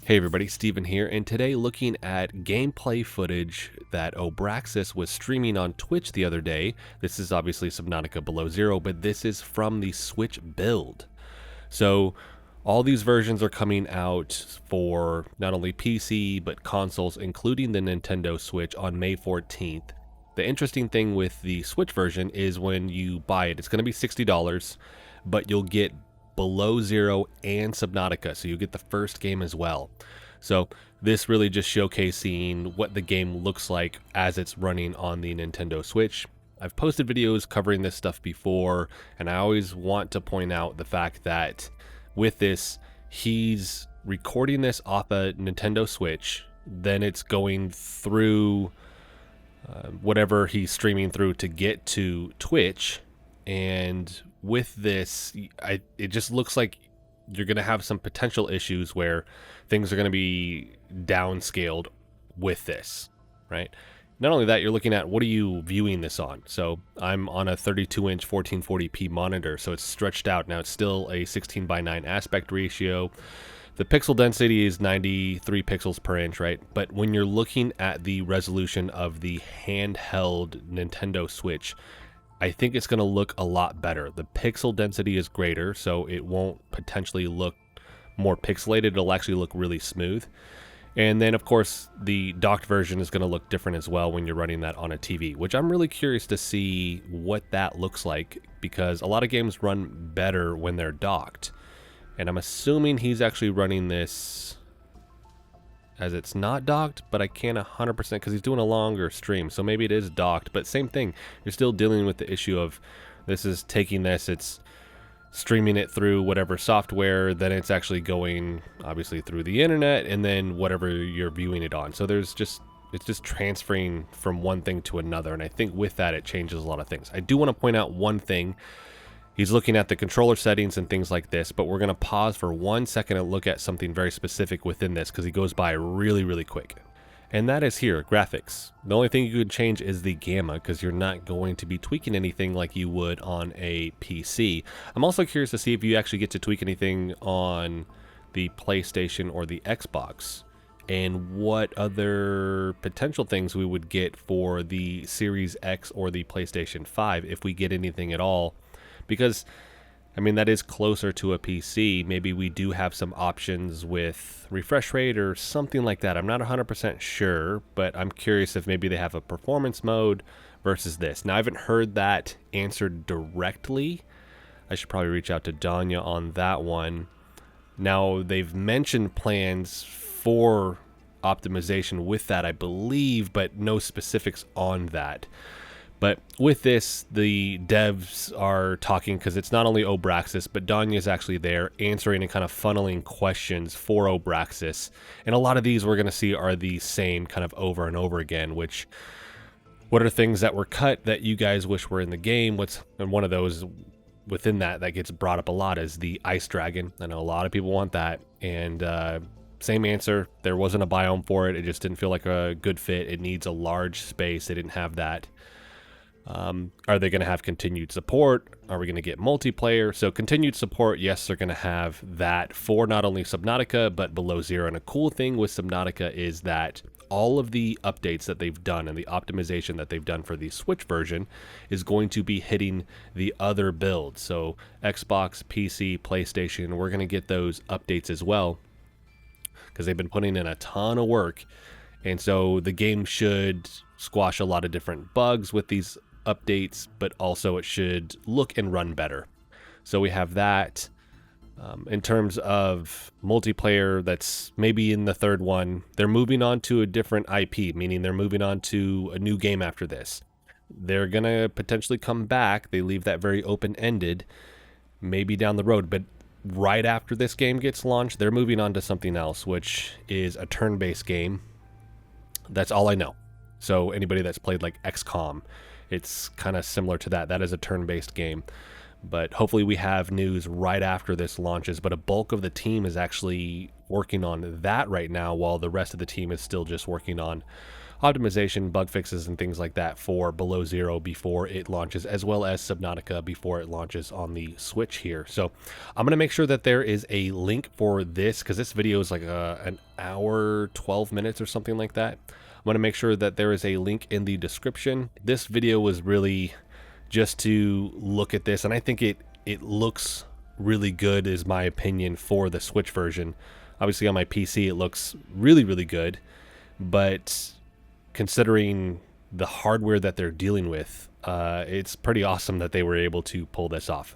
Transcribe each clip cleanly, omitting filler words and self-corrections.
Hey everybody, Steven here, and today looking at gameplay footage that Obraxis was streaming on Twitch the other day. This is obviously Subnautica Below Zero, but this is from the Switch build. So all these versions are coming out for not only PC, but consoles, including the Nintendo Switch on May 14th. The interesting thing with the Switch version is when you buy it, it's going to be $60, but you'll get Below Zero and Subnautica, so you get the first game as well. So this really just showcasing what the game looks like as it's running on the Nintendo Switch. I've posted videos covering this stuff before, and I always want to point out the fact that with this, he's recording this off a Nintendo Switch, then it's going through whatever he's streaming through to get to Twitch, and with this, it just looks like you're going to have some potential issues where things are going to be downscaled with this, right? Not only that, you're looking at what are you viewing this on? So I'm on a 32-inch 1440p monitor, so it's stretched out. Now it's still a 16:9 aspect ratio. The pixel density is 93 pixels per inch, right? But when you're looking at the resolution of the handheld Nintendo Switch, I think it's going to look a lot better. The pixel density is greater, so it won't potentially look more pixelated. It'll actually look really smooth. And then, of course, the docked version is going to look different as well when you're running that on a TV, which I'm really curious to see what that looks like, because a lot of games run better when they're docked. And I'm assuming he's actually running this as it's not docked, but I can't 100% because he's doing a longer stream, so maybe it is docked, but same thing. You're still dealing with the issue of this is taking this, it's streaming it through whatever software, then it's actually going obviously through the internet, and then whatever you're viewing it on. So it's just transferring from one thing to another, and I think with that it changes a lot of things. I do want to point out one thing. He's looking at the controller settings and things like this, but we're going to pause for 1 second and look at something very specific within this because he goes by really, really quick. And that is here, graphics. The only thing you could change is the gamma because you're not going to be tweaking anything like you would on a PC. I'm also curious to see if you actually get to tweak anything on the PlayStation or the Xbox, and what other potential things we would get for the Series X or the PlayStation 5 if we get anything at all. Because, I mean, that is closer to a PC. Maybe we do have some options with refresh rate or something like that. I'm not 100% sure, but I'm curious if maybe they have a performance mode versus this. Now, I haven't heard that answered directly. I should probably reach out to Danya on that one. Now, they've mentioned plans for optimization with that, I believe, but no specifics on that. But with this, the devs are talking because it's not only Obraxis, but Danya is actually there answering and kind of funneling questions for Obraxis. And a lot of these we're going to see are the same kind of over and over again, which what are things that were cut that you guys wish were in the game? And one of those within that gets brought up a lot is the ice dragon. I know a lot of people want that. And same answer. There wasn't a biome for it. It just didn't feel like a good fit. It needs a large space. They didn't have that. Are they going to have continued support? Are we going to get multiplayer? So continued support, yes, they're going to have that for not only Subnautica, but Below Zero. And a cool thing with Subnautica is that all of the updates that they've done and the optimization that they've done for the Switch version is going to be hitting the other builds. So Xbox, PC, PlayStation, we're going to get those updates as well because they've been putting in a ton of work. And so the game should squash a lot of different bugs with these updates, but also it should look and run better. So we have that. In terms of multiplayer, that's maybe in the third one. They're moving on to a different IP, meaning they're moving on to a new game after this. They're going to potentially come back. They leave that very open-ended, maybe down the road, but right after this game gets launched, they're moving on to something else, which is a turn-based game. That's all I know. So anybody that's played like XCOM, it's kind of similar to that. That is a turn-based game. But hopefully we have news right after this launches. But a bulk of the team is actually working on that right now, while the rest of the team is still just working on optimization, bug fixes, and things like that for Below Zero before it launches, as well as Subnautica before it launches on the Switch here. So I'm going to make sure that there is a link for this, because this video is like an hour, 12 minutes or something like that. I'm going to make sure that there is a link in the description. This video was really just to look at this, and I think it looks really good, is my opinion, for the Switch version. Obviously on my PC it looks really, really good, but considering the hardware that they're dealing with, it's pretty awesome that they were able to pull this off.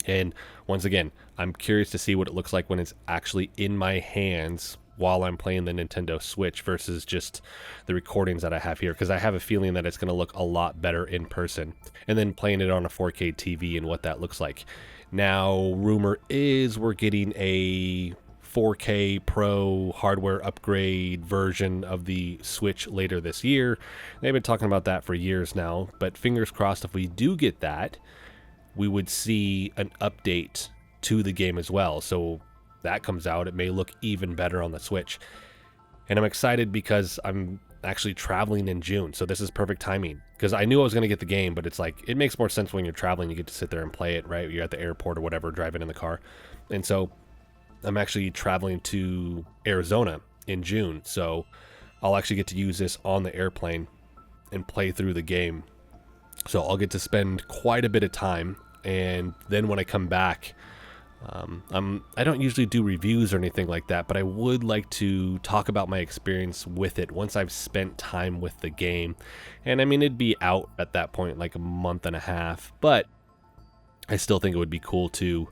And once again, I'm curious to see what it looks like when it's actually in my hands while I'm playing the Nintendo Switch versus just the recordings that I have here, because I have a feeling that it's going to look a lot better in person, and then playing it on a 4K TV and what that looks like. Now, rumor is we're getting a 4K Pro hardware upgrade version of the Switch later this year. They've been talking about that for years now, but fingers crossed, if we do get that, we would see an update to the game as well. So that comes out, it may look even better on the Switch. And I'm excited because I'm actually traveling in June, so this is perfect timing, because I knew I was going to get the game, but it's like, it makes more sense when you're traveling. You get to sit there and play it, right? You're at the airport or whatever, driving in the car. And so I'm actually traveling to Arizona in June, so I'll actually get to use this on the airplane and play through the game. So I'll get to spend quite a bit of time, and then when I come back, I don't usually do reviews or anything like that, but I would like to talk about my experience with it once I've spent time with the game. And I mean, it'd be out at that point like a month and a half, but I still think it would be cool to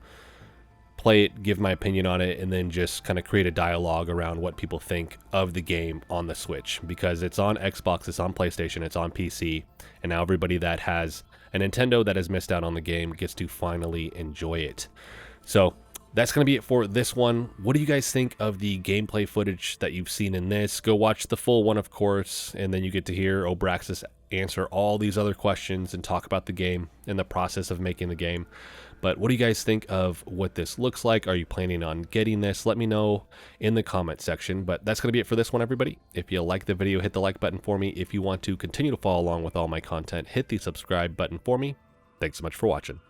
play it, give my opinion on it, and then just kind of create a dialogue around what people think of the game on the Switch, because it's on Xbox, it's on PlayStation, it's on PC, and now everybody that has a Nintendo that has missed out on the game gets to finally enjoy it. So that's going to be it for this one. What do you guys think of the gameplay footage that you've seen in this? Go watch the full one, of course, and then you get to hear Obraxis answer all these other questions and talk about the game and the process of making the game. But what do you guys think of what this looks like? Are you planning on getting this? Let me know in the comment section. But that's going to be it for this one, everybody. If you like the video, hit the like button for me. If you want to continue to follow along with all my content, hit the subscribe button for me. Thanks so much for watching.